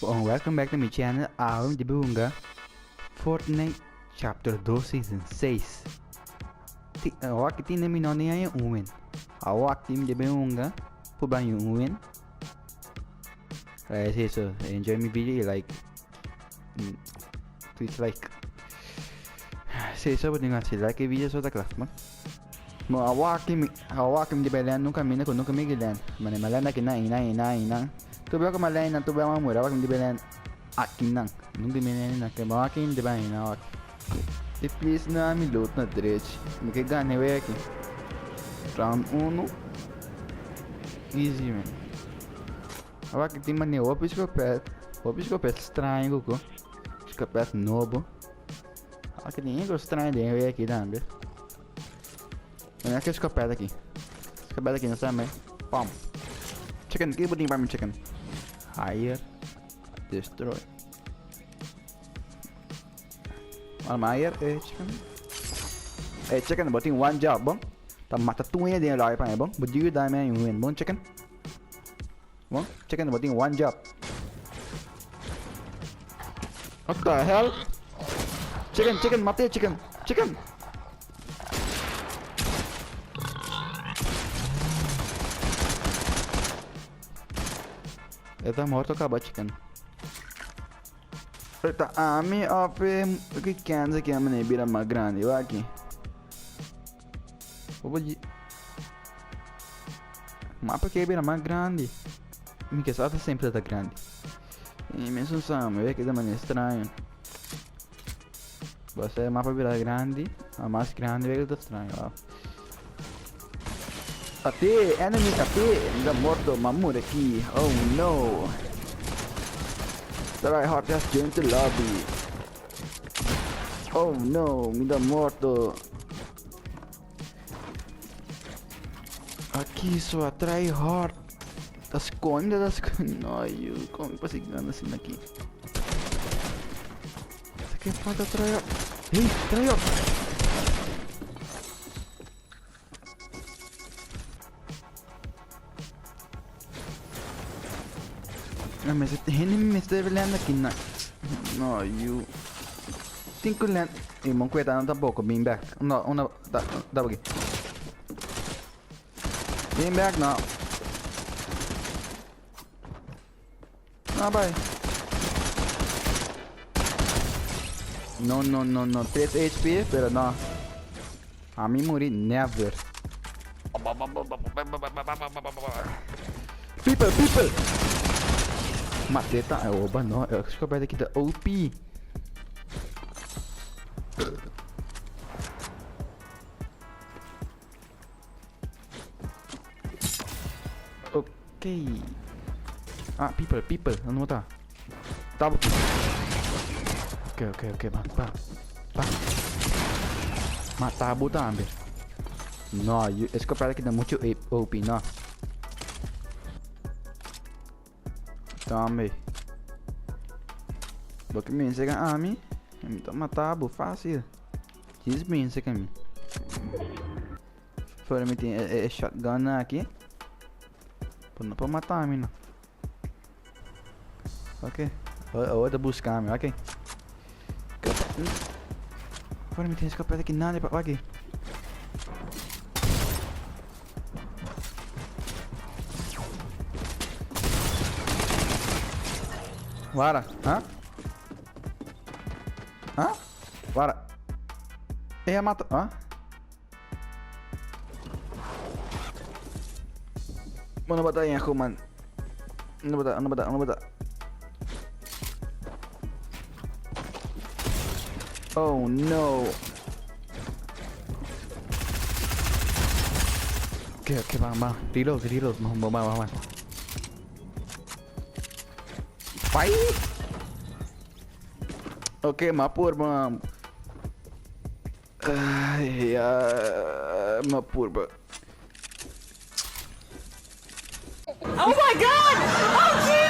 Welcome back to my channel. Hoje dibuka Fortnite Chapter 2 Season 6. Awak ini minone yang win. Awak tim dibuka pubang yung win. I say so. Enjoy my video like please like. Say so dengan like video so tak kelas man. Mo awak tim dibelan nunca migilan. Mana malana ina. Tu ba ko malay na tu ba mamura wag hindi ba akin nang nung dimenen na kay makin di ba ina wag please na mi loot na dredge me gane we aqui round 1 easy man wag tem mane o pisco pet estranho go pisco pet novo aqui nem go estranho de we aqui dambe olha que escopeta aqui não sabe pam chicken keep putting by chicken hire destroy hire chicken boting one job bong ta mata tunya dia lai pa bong buju dai me win bong chicken boting one job what the hell chicken mati chicken Está morto, acabou chicken. Tá a mim ope o que cansa que a mãe vira mais grande, eu aqui. Vou de mapa que vira mais grande. Me que só sempre tá grande. E mesmo sabe, é que da maneira estranha. Você mapa vira grande, a mais grande é que tá estranho, ó. Até enemy ainda morto mamura aqui. Oh no. Try hard just join the lobby. Oh no, ainda morto. Aqui só try hard. Das esconde. Ai, como é possível assim aqui? Isso aqui falta try hard. Ei, try hard. Mas me está velando aqui na. No, you. Cinco land. E mon cueta não tampoco. Beam back. Una. Dá aqui. Beam back now. Ah, vai. No. 3 HP, pero no. A mim morir never. People. Matei, tá? Oba, não. Eu acho que eu perto aqui da OP. Ok. Ah, people. Não vou tá. Tá. Ok, mano. Pá. Matar a buta, Amber. Não, esse que eu perto aqui dá muito OP, não. Tome. Porque me chega a mim. Me tá matado fácil. Diz bem isso aqui. Fora me tem shotgun aqui. Não pode matar a mim não. Ok. Outra buscar me, ok. Fora me tem escapado aqui nada para aqui. Vara, hã? Vara. Ia mata, hã? Mana bata yang aku man? Ano bata? Oh no. Okay, bang. Reload. Bang. Fight. Okay, mapur bang. Mapur bang. Oh my God! Oh, geez!